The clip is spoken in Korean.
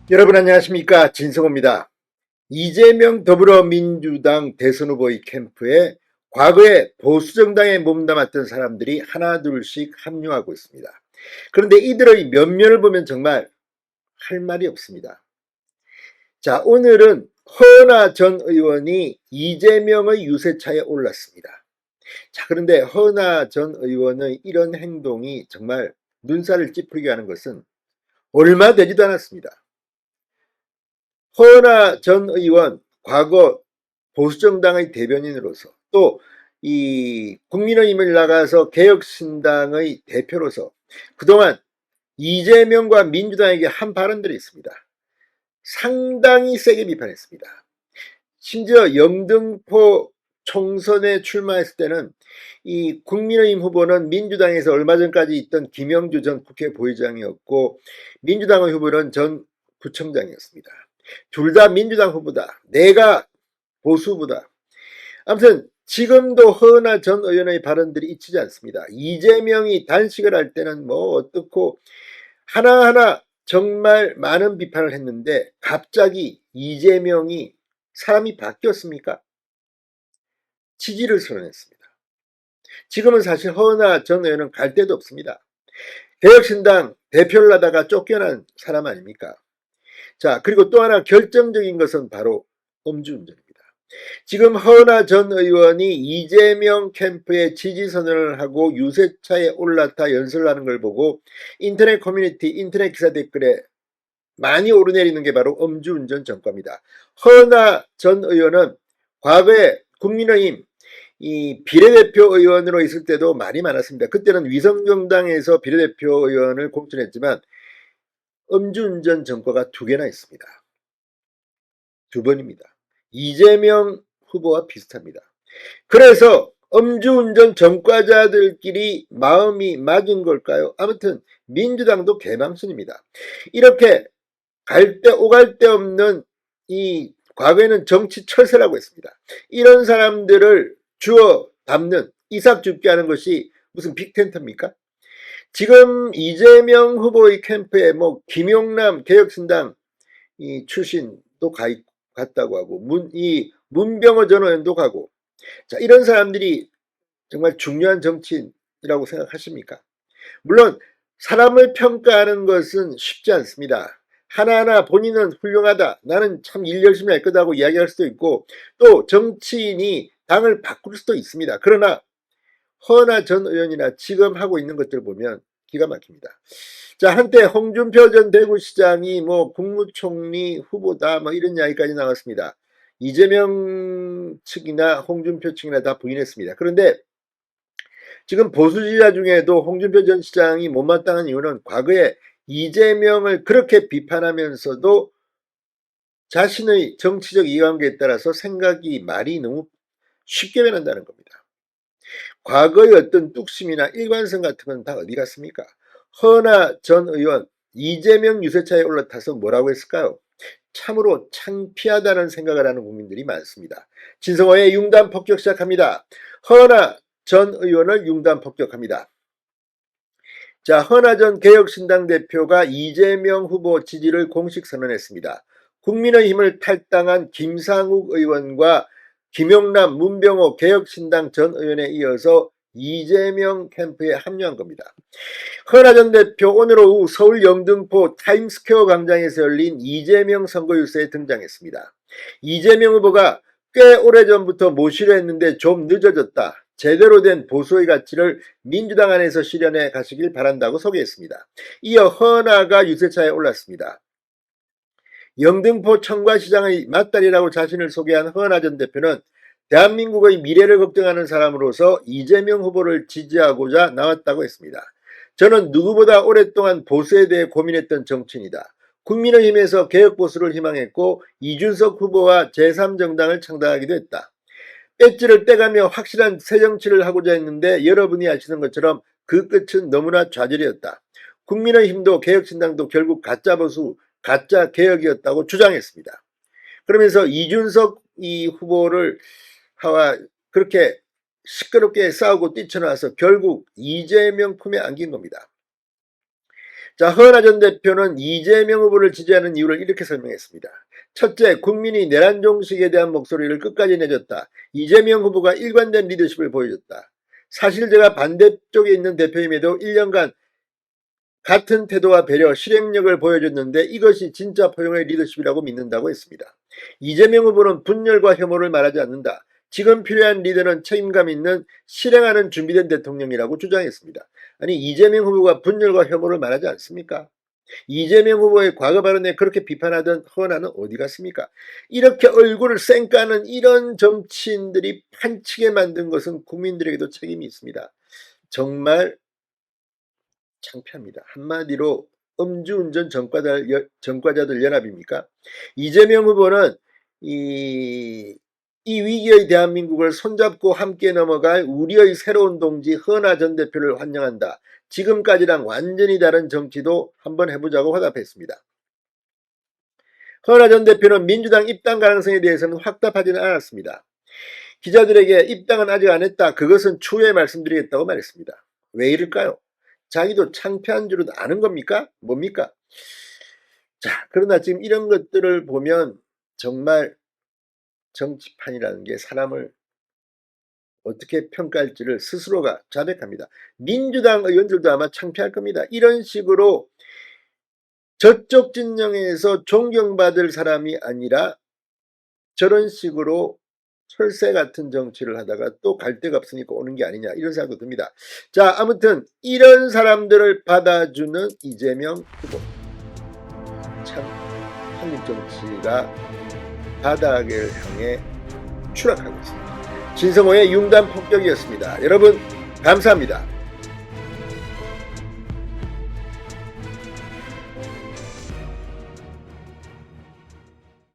여러분 안녕하십니까, 진성호입니다. 이재명 더불어민주당 대선 후보의 캠프에 과거에 보수정당에 몸담았던 사람들이 하나둘씩 합류하고 있습니다. 그런데 이들의 면면을 보면 정말 할 말이 없습니다. 자, 오늘은 허은하 전 의원이 이재명의 유세차에 올랐습니다. 자, 그런데 허은하 전 의원의 이런 행동이 정말 눈살을 찌푸리게 하는 것은 얼마 되지도 않았습니다. 허은하 전 의원, 과거 보수정당의 대변인으로서 또 이 국민의힘을 나가서 개혁신당의 대표로서 그동안 이재명과 민주당에게 한 발언들이 있습니다. 상당히 세게 비판했습니다. 심지어 영등포 총선에 출마했을 때는 이 국민의힘 후보는 민주당에서 얼마 전까지 있던 김영주 전 국회 부의장이었고, 민주당의 후보는 전 구청장이었습니다. 둘 다 민주당 후보다. 내가 보수 후보다. 아무튼 지금도 허은하 전 의원의 발언들이 잊히지 않습니다. 이재명이 단식을 할 때는 뭐 어떻고 하나하나 정말 많은 비판을 했는데, 갑자기 이재명이 사람이 바뀌었습니까? 지지를 선언했습니다. 지금은 사실 허은하 전 의원은 갈 데도 없습니다. 개혁신당 대표를 하다가 쫓겨난 사람 아닙니까? 자, 그리고 또 하나 결정적인 것은 바로 음주운전입니다. 지금 허은하 전 의원이 이재명 캠프에 지지 선언을 하고 유세차에 올라타 연설을 하는 걸 보고 인터넷 커뮤니티, 인터넷 기사 댓글에 많이 오르내리는 게 바로 음주운전 전과입니다. 허은하 전 의원은 과거에 국민의힘 이 비례대표 의원으로 있을 때도 말이 많았습니다. 그때는 위성정당에서 비례대표 의원을 공천했지만 음주운전 전과가 2개나 있습니다. 2번입니다. 이재명 후보와 비슷합니다. 그래서 음주운전 전과자들끼리 마음이 맞은 걸까요? 아무튼 민주당도 개망신입니다. 이렇게 갈 데 오갈 데 없는, 이 과거에는 정치 철새라고 했습니다. 이런 사람들을 주워 담는, 이삭 죽게 하는 것이 무슨 빅텐트입니까? 지금 이재명 후보의 캠프에 뭐 김용남 개혁신당 이 출신도 갔다고 하고, 문병호 전 의원도 가고, 자, 이런 사람들이 정말 중요한 정치인이라고 생각하십니까? 물론 사람을 평가하는 것은 쉽지 않습니다. 하나하나 본인은 훌륭하다, 나는 참 일 열심히 할 거다고 이야기할 수도 있고, 또 정치인이 당을 바꿀 수도 있습니다. 그러나 허은하 전 의원이나 지금 하고 있는 것들을 보면 기가 막힙니다. 자, 한때 홍준표 전 대구시장이 뭐 국무총리 후보다 뭐 이런 이야기까지 나왔습니다. 이재명 측이나 홍준표 측이나 다 부인했습니다. 그런데 지금 보수지지자 중에도 홍준표 전 시장이 못마땅한 이유는 과거에 이재명을 그렇게 비판하면서도 자신의 정치적 이해관계에 따라서 생각이, 말이 너무 쉽게 변한다는 겁니다. 과거의 어떤 뚝심이나 일관성 같은 건 다 어디 갔습니까? 허은하 전 의원 이재명 유세차에 올라타서 뭐라고 했을까요? 참으로 창피하다는 생각을 하는 국민들이 많습니다. 진성호의 융단 폭격 시작합니다. 허은하 전 의원을 융단 폭격합니다. 자, 허은하 전 개혁신당 대표가 이재명 후보 지지를 공식 선언했습니다. 국민의힘을 탈당한 김상욱 의원과 김용남, 문병호 개혁신당 전 의원에 이어서 이재명 캠프에 합류한 겁니다. 허은하 전 대표 오늘 오후 서울 영등포 타임스퀘어 광장에서 열린 이재명 선거유세에 등장했습니다. 이재명 후보가 꽤 오래전부터 모시려 했는데 좀 늦어졌다, 제대로 된 보수의 가치를 민주당 안에서 실현해 가시길 바란다고 소개했습니다. 이어 허은하가 유세차에 올랐습니다. 영등포 청과시장의 맏딸이라고 자신을 소개한 허은하 전 대표는 대한민국의 미래를 걱정하는 사람으로서 이재명 후보를 지지하고자 나왔다고 했습니다. 저는 누구보다 오랫동안 보수에 대해 고민했던 정치인이다. 국민의힘에서 개혁보수를 희망했고 이준석 후보와 제3정당을 창당하기도 했다. 배지를 떼가며 확실한 새 정치를 하고자 했는데 여러분이 아시는 것처럼 그 끝은 너무나 좌절이었다. 국민의힘도 개혁신당도 결국 가짜 보수, 가짜 개혁이었다고 주장했습니다. 그러면서 이준석 이 후보를 하와 그렇게 시끄럽게 싸우고 뛰쳐나와서 결국 이재명 품에 안긴 겁니다. 자, 허은하 전 대표는 이재명 후보를 지지하는 이유를 이렇게 설명했습니다. 첫째, 국민이 내란 종식에 대한 목소리를 끝까지 내줬다. 이재명 후보가 일관된 리더십을 보여줬다. 사실 제가 반대쪽에 있는 대표임에도 1년간 같은 태도와 배려, 실행력을 보여줬는데 이것이 진짜 포용의 리더십이라고 믿는다고 했습니다. 이재명 후보는 분열과 혐오를 말하지 않는다. 지금 필요한 리더는 책임감 있는 실행하는 준비된 대통령이라고 주장했습니다. 아니, 이재명 후보가 분열과 혐오를 말하지 않습니까? 이재명 후보의 과거 발언에 그렇게 비판하던 허은하는 어디 갔습니까? 이렇게 얼굴을 쌩까는 이런 정치인들이 판치게 만든 것은 국민들에게도 책임이 있습니다. 정말 창피합니다. 한마디로 음주운전 전과자들 연합입니까? 이재명 후보는 이 위기의 대한민국을 손잡고 함께 넘어갈 우리의 새로운 동지 허은하 전 대표를 환영한다. 지금까지랑 완전히 다른 정치도 한번 해보자고 화답했습니다. 허은하 전 대표는 민주당 입당 가능성에 대해서는 확답하지는 않았습니다. 기자들에게 입당은 아직 안 했다. 그것은 추후에 말씀드리겠다고 말했습니다. 왜 이럴까요? 자기도 창피한 줄은 아는 겁니까? 뭡니까? 자, 그러나 지금 이런 것들을 보면 정말 정치판이라는 게 사람을 어떻게 평가할지를 스스로가 자백합니다. 민주당 의원들도 아마 창피할 겁니다. 이런 식으로 저쪽 진영에서 존경받을 사람이 아니라 저런 식으로 철새 같은 정치를 하다가 또 갈 데가 없으니까 오는 게 아니냐, 이런 생각도 듭니다. 자, 아무튼 이런 사람들을 받아주는 이재명 후보, 참 한국 정치가 바닥을 향해 추락하고 있습니다. 진성호의 융단 폭격이었습니다. 여러분 감사합니다.